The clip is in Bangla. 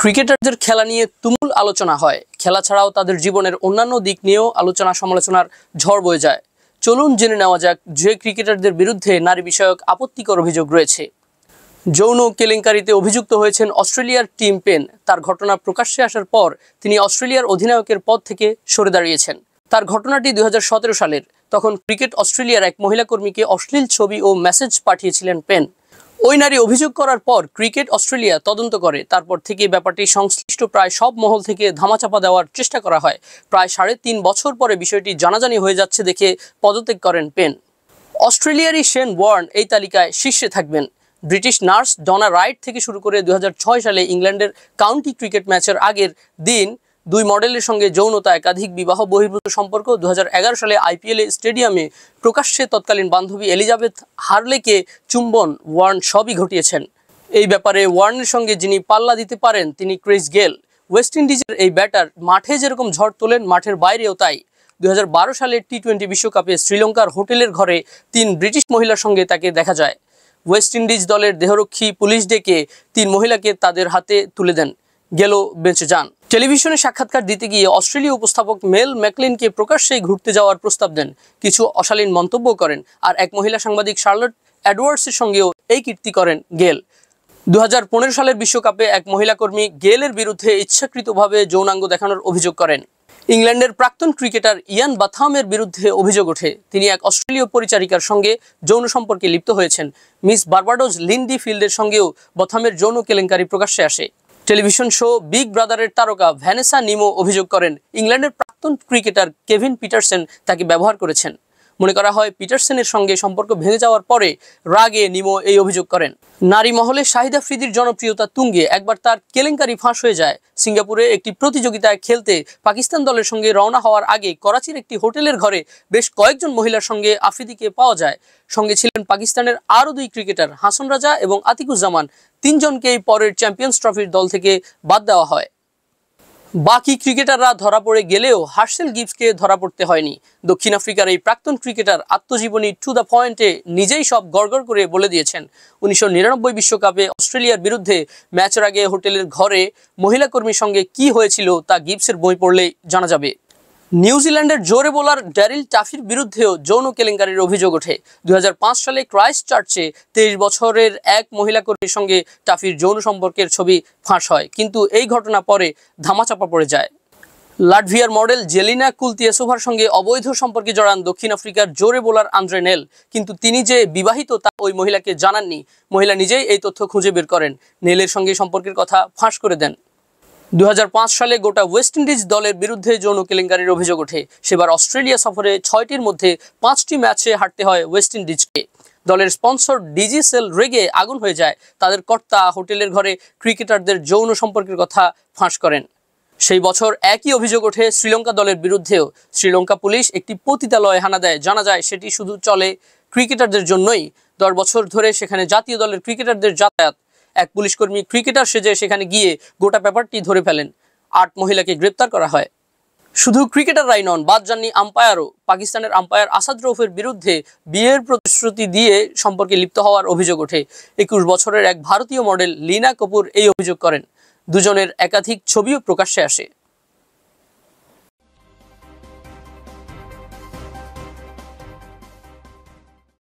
ক্রিকেটারদের খেলা নিয়ে তুমুল আলোচনা হয়। খেলা ছাড়াও তাদের জীবনের অন্যান্য দিক নিয়েও আলোচনা সমালোচনার ঝড় বয়ে যায়। চলুন জেনে নেওয়া যাক যে ক্রিকেটারদের বিরুদ্ধে নারী বিষয়ক আপত্তিকর অভিযোগ রয়েছে। যৌন কেলেঙ্কারিতে অভিযুক্ত হয়েছেন অস্ট্রেলিয়ার টিম পেন। তার ঘটনা প্রকাশ্যে আসার পর তিনি অস্ট্রেলিয়ার অধিনায়কের পদ থেকে সরে দাঁড়িয়েছেন। তার ঘটনাটি 2017 সালের। তখন ক্রিকেট অস্ট্রেলিয়ার এক মহিলা কর্মীকে অশ্লীল ছবি ও মেসেজ পাঠিয়েছিলেন পেন। ওই নারী অভিযোগ করার পর ক্রিকেট অস্ট্রেলিয়া তদন্ত করে। তারপর থেকে ব্যাপারটি সংশ্লিষ্ট প্রায় সব মহল থেকে ধামাচাপা দেওয়ার চেষ্টা করা হয়। প্রায় 3.5 বছর পরে বিষয়টি জানাজানি হয়ে যাচ্ছে দেখে পদত্যাগ করেন পেন। অস্ট্রেলিয়ারই শেন ওয়ার্ন এই তালিকায় শীর্ষে থাকবেন। ব্রিটিশ নার্স ডনা রাইট থেকে শুরু করে 2006 সালে ইংল্যান্ডের কাউন্টি ক্রিকেট ম্যাচের আগের দিন 2 মডেলের সঙ্গে যৌনতা, একাধিক বিবাহ বহির্ভূত সম্পর্ক, 2011 সালে IPL স্টেডিয়ামে প্রকাশ্যে তৎকালীন বান্ধবী এলিজাবেথ হার্লেকে চুম্বন, ওয়ার্ন সবই ঘটিয়েছেন। এই ব্যাপারে ওয়ার্নের সঙ্গে যিনি পাল্লা দিতে পারেন তিনি ক্রিস গেল। ওয়েস্ট ইন্ডিজের এই ব্যাটার মাঠে যেরকম ঝড় তোলেন মাঠের বাইরেও তাই। 2012 সালের T20 বিশ্বকাপে শ্রীলঙ্কার হোটেলের ঘরে 3 ব্রিটিশ মহিলার সঙ্গে তাকে দেখা যায়। ওয়েস্ট ইন্ডিজ দলের দেহরক্ষী পুলিশ ডেকে 3 মহিলাকে তাদের হাতে তুলে দেন। গেল বেঁচে যান। টেলিভিশনে সাক্ষাৎকার দিতে গিয়ে অস্ট্রেলীয় উপস্থাপক মেল ম্যাকলিনকে প্রকাশ্যেই ঘুরতে যাওয়ার প্রস্তাব দেন। কিছু অশালীন মন্তব্য করেন। আর এক মহিলা সাংবাদিক শার্লট এডওয়ার্ডসের সঙ্গেও এই কীর্তি করেন গেল। 2015 সালের বিশ্বকাপে এক মহিলা কর্মী গেলের বিরুদ্ধে ইচ্ছাকৃতভাবে যৌনাঙ্গ দেখানোর অভিযোগ করেন। ইংল্যান্ডের প্রাক্তন ক্রিকেটার ইয়ান বাথামের বিরুদ্ধে অভিযোগ ওঠে। তিনি এক অস্ট্রেলীয় পরিচারিকার সঙ্গে যৌন সম্পর্কে লিপ্ত হয়েছেন। মিস বারবাডোস লিন্ডি ফিল্ডের সঙ্গেও বাথামের যৌন কেলেঙ্কারি প্রকাশ্যে আসে। টেলিভিশন শো বিগ ব্রাদারের তারকা ভ্যানেসা নিমো অভিযোগ করেন ইংল্যান্ডের প্রাক্তন ক্রিকেটার কেভিন পিটারসেন তাকে ব্যবহার করেছেন। মনে করা হয় পিটারসেনের সঙ্গে সম্পর্ক ভেঙে যাওয়ার পরে রাগে নিমো এই অভিযোগ করেন। নারী মহলে শাহিদ আফ্রিদির জনপ্রিয়তা তুঙ্গে। একবার তার কেলেঙ্কারি ফাঁস হয়ে যায়। সিঙ্গাপুরে একটি প্রতিযোগিতায় খেলতে পাকিস্তান দলের সঙ্গে রওনা হওয়ার আগে করাচির একটি হোটেলের ঘরে বেশ কয়েকজন মহিলার সঙ্গে আফ্রিদিকে পাওয়া যায়। সঙ্গে ছিলেন পাকিস্তানের আরও 2 ক্রিকেটার হাসান রাজা এবং আতিকুজ্জামান। 3 জনকেই পরের চ্যাম্পিয়ন্স ট্রফির দল থেকে বাদ দেওয়া হয়। বাকি ক্রিকেটাররা ধরা পড়ে গেলেও হার্শেল গিবসকে ধরা পড়তে হয়নি। দক্ষিণ আফ্রিকার এই প্রাক্তন ক্রিকেটার আত্মজীবনী টু দ্য পয়েন্টে নিজেই সব গড়গড় করে বলে দিয়েছেন। 1999 বিশ্বকাপে অস্ট্রেলিয়ার বিরুদ্ধে ম্যাচের আগে হোটেলের ঘরে মহিলা কর্মীর সঙ্গে কি হয়েছিল তা গিবসের বই পড়লেই জানা যাবে। নিউজিল্যান্ডের জোরে বোলার ড্যারিল টাফির বিরুদ্ধেও যৌন কেলেঙ্কারির অভিযোগ ওঠে। 2005 সালে ক্রাইস্ট চার্চে 23 বছরের এক মহিলা কর্মীর সঙ্গে টাফির যৌন সম্পর্কের ছবি ফাঁস হয়, কিন্তু এই ঘটনা পরে ধামাচাপা পড়ে যায়। লাটভিয়ার মডেল জেলিনা কুলতিয়েসোভার সঙ্গে অবৈধ সম্পর্কে জড়ান দক্ষিণ আফ্রিকার জোরে বোলার আন্দ্রে নেল, কিন্তু তিনি যে বিবাহিত তা ওই মহিলাকে জানাননি। মহিলা নিজেই এই তথ্য খুঁজে বের করেন। নেলের সঙ্গে সম্পর্কের কথা ফাঁস করে দেন। 2005 সালে গোটা ওয়েস্ট ইন্ডিজ দলের বিরুদ্ধে যৌন কেলেঙ্কারির অভিযোগ ওঠে। সেবার অস্ট্রেলিয়া সফরে 6টির মধ্যে 5টি ম্যাচে হারতে হয় ওয়েস্ট ইন্ডিজকে। দলের স্পন্সর ডিজিসেল রেগে আগুন হয়ে যায়। তাদের কর্তা হোটেলের ঘরে ক্রিকেটারদের যৌন সম্পর্কের কথা ফাঁস করেন। সেই বছর একই অভিযোগ ওঠে শ্রীলঙ্কা দলের বিরুদ্ধেও। শ্রীলঙ্কা পুলিশ একটি পতিতালয়ে হানা দেয়। জানা যায় সেটি শুধু চলে ক্রিকেটারদের জন্যই। 10 বছর ধরে সেখানে জাতীয় দলের ক্রিকেটারদের যাতায়াত। এক পুলিশকর্মী ক্রিকেটার সেজে সেখানে গিয়ে গোটা ব্যাপারটি ধরে ফেলেন। 8 মহিলাকে গ্রেপ্তার করা হয়। শুধু ক্রিকেটাররাই নন, বাদ যাননি আম্পায়ারও। পাকিস্তানের আম্পায়ার আসাদ রৌফের বিরুদ্ধে বিয়ের প্রতিশ্রুতি দিয়ে সম্পর্কে লিপ্ত হওয়ার অভিযোগ ওঠে। 21 বছরের এক ভারতীয় মডেল লীনা কাপুর এই অভিযোগ করেন। দুজনের একাধিক ছবিও প্রকাশ্যে আসে।